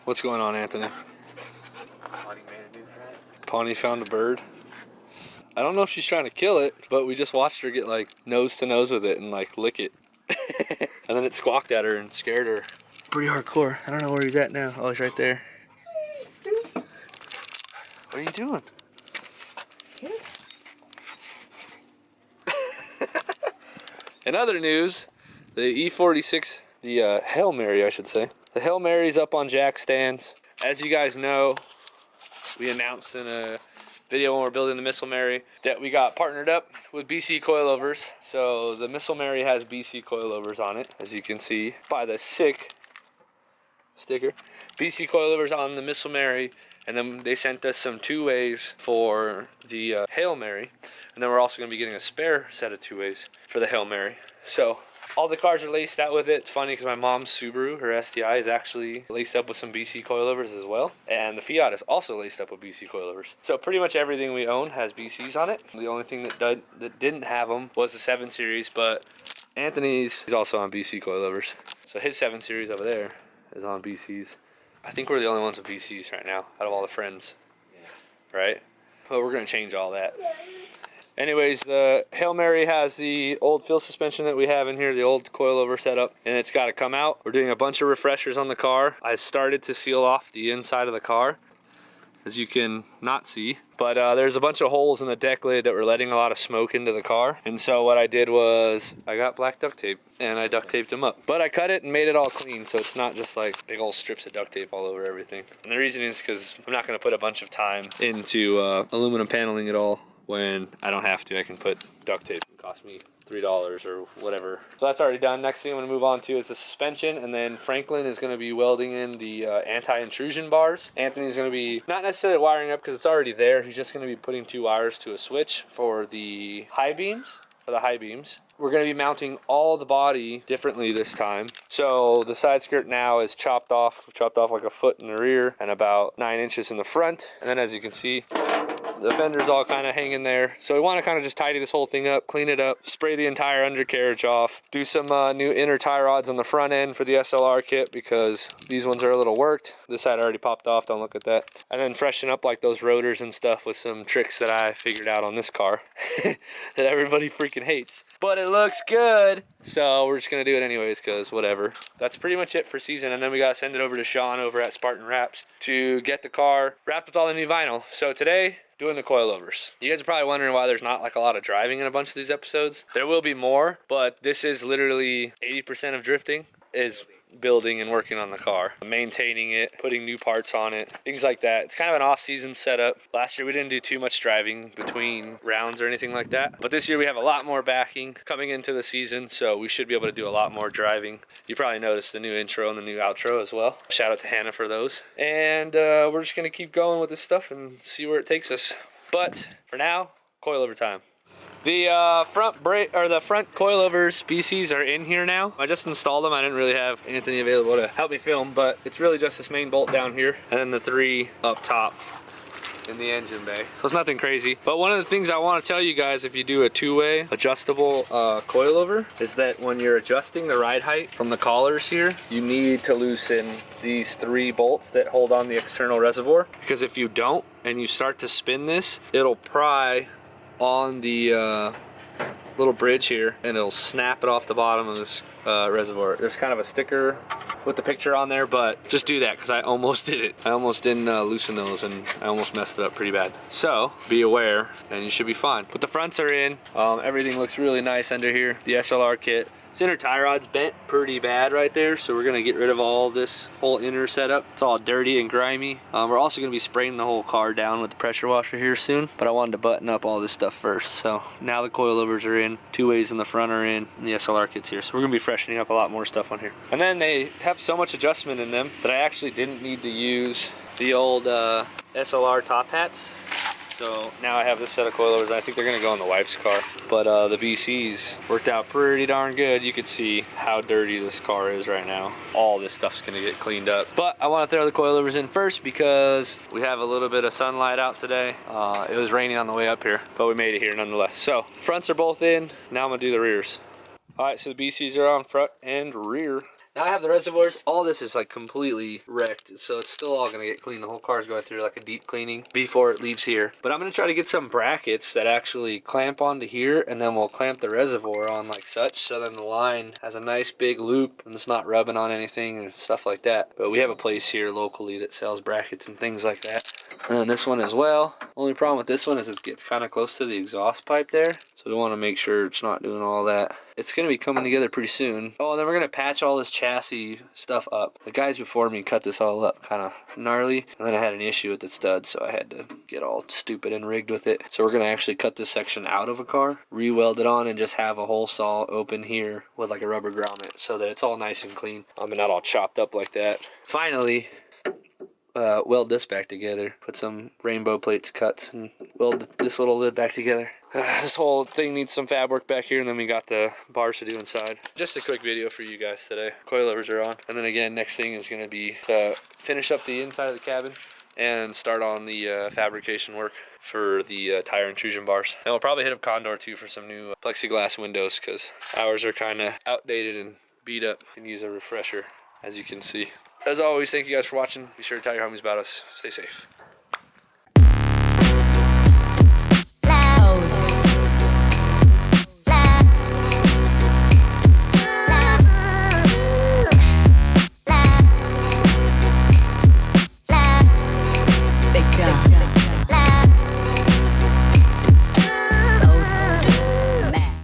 What's going on, Anthony? Pawnee found a bird. I don't know if she's trying to kill it, but we just watched her get like nose to nose with it and like lick it. And then it squawked at her and scared her. Pretty hardcore. I don't know where he's at now. Oh, he's right there. What are you doing? In other news, the E46, the Hail Mary, I should say. The Hail Mary's up on jack stands. As you guys know, we announced in a video when we're building the Missile Mary that we got partnered up with BC coilovers. So the Missile Mary has BC coilovers on it, as you can see by the sick sticker. BC coilovers on the Missile Mary, and then they sent us some 2-ways for the Hail Mary, and then we're also going to be getting a spare set of 2-ways for the Hail Mary. So all the cars are laced out with it. It's funny because my mom's Subaru, her STI, is actually laced up with some BC coilovers as well. And the Fiat is also laced up with BC coilovers. So pretty much everything we own has BCs on it. The only thing that didn't have them was the 7 Series, but Anthony's is also on BC coilovers. So his 7 Series over there is on BCs. I think we're the only ones with BCs right now out of all the friends, right? But we're going to change all that. Anyways, the Hail Mary has the old fill suspension that we have in here, the old coilover setup, and it's got to come out. We're doing a bunch of refreshers on the car. I started to seal off the inside of the car, as you can not see, but there's a bunch of holes in the deck lid that were letting a lot of smoke into the car. And so what I did was I got black duct tape and I duct taped them up, but I cut it and made it all clean, so it's not just like big old strips of duct tape all over everything. And the reason is because I'm not going to put a bunch of time into aluminum paneling at all when I don't have to. I can put duct tape. It cost me $3 or whatever. So that's already done. Next thing I'm going to move on to is the suspension, and then Franklin is going to be welding in the anti-intrusion bars. Anthony's going to be not necessarily wiring up because it's already there. He's just going to be putting 2 wires to a switch for the high beams. We're going to be mounting all the body differently this time. So the side skirt now is chopped off like a foot in the rear and about 9 inches in the front. And then as you can see, the fender's all kind of hanging there. So we want to kind of just tidy this whole thing up, clean it up, spray the entire undercarriage off, do some new inner tie rods on the front end for the SLR kit because these ones are a little worked. This side already popped off, don't look at that. And then freshen up like those rotors and stuff with some tricks that I figured out on this car that everybody freaking hates. But it looks good. So we're just going to do it anyways because whatever. That's pretty much it for season. And then we got to send it over to Sean over at Spartan Wraps to get the car wrapped with all the new vinyl. So today, doing the coilovers. You guys are probably wondering why there's not like a lot of driving in a bunch of these episodes. There will be more, but this is literally 80% of drifting is building and working on the car, maintaining it, putting new parts on it, things like that. It's kind of an off-season setup. Last year we didn't do too much driving between rounds or anything like that, but this year we have a lot more backing coming into the season, so we should be able to do a lot more driving. You probably noticed the new intro and the new outro as well. Shout out to Hannah for those. And we're just gonna keep going with this stuff and see where it takes us. But for now, coilover time. The front coilovers BCs are in here now. I just installed them. I didn't really have Anthony available to help me film, but it's really just this main bolt down here and then the 3 up top in the engine bay. So it's nothing crazy. But one of the things I want to tell you guys, if you do a 2-way adjustable coilover, is that when you're adjusting the ride height from the collars here, you need to loosen these 3 bolts that hold on the external reservoir, because if you don't and you start to spin this, it'll pry on the little bridge here and it'll snap it off the bottom of this reservoir. There's kind of a sticker with the picture on there, but just do that because I almost did it. I almost didn't loosen those and I almost messed it up pretty bad. So be aware and you should be fine. But the fronts are in. Everything looks really nice under here. The SLR kit. This inner tie rod's bent pretty bad right there, so we're gonna get rid of all this whole inner setup. It's all dirty and grimy. We're also gonna be spraying the whole car down with the pressure washer here soon, but I wanted to button up all this stuff first. So now the coilovers are in, 2-ways in the front are in, and the SLR kit's here. So we're gonna be freshening up a lot more stuff on here. And then they have so much adjustment in them that I actually didn't need to use the old SLR top hats. So now I have this set of coilovers. I think they're gonna go in the wife's car. But the BCs worked out pretty darn good. You could see how dirty this car is right now. All this stuff's gonna get cleaned up. But I wanna throw the coilovers in first because we have a little bit of sunlight out today. It was raining on the way up here, but we made it here nonetheless. So fronts are both in. Now I'm gonna do the rears. All right, so the BCs are on front and rear. Now I have the reservoirs. All this is like completely wrecked, so it's still all gonna get cleaned. The whole car's going through like a deep cleaning before it leaves here. But I'm gonna try to get some brackets that actually clamp onto here, and then we'll clamp the reservoir on like such, so then the line has a nice big loop and it's not rubbing on anything and stuff like that. But we have a place here locally that sells brackets and things like that. And then this one as well. Only problem with this one is it gets kind of close to the exhaust pipe there, so we want to make sure it's not doing all that. It's going to be coming together pretty soon. Oh, and then we're going to patch all this chassis stuff up. The guys before me cut this all up kind of gnarly, and then I had an issue with the stud, so I had to get all stupid and rigged with it. So we're going to actually cut this section out of a car, re-weld it on, and just have a hole saw open here with like a rubber grommet so that it's all nice and clean. And not all chopped up like that. Finally, weld this back together, put some rainbow plates cuts, and weld this little lid back together. This whole thing needs some fab work back here, and then we got the bars to do inside. Just a quick video for you guys today. Coilovers are on. And then again, next thing is going to be to finish up the inside of the cabin and start on the fabrication work for the tire intrusion bars. And we'll probably hit up Condor too for some new plexiglass windows, because ours are kind of outdated and beat up. Can use a refresher, as you can see. As always, thank you guys for watching. Be sure to tell your homies about us. Stay safe.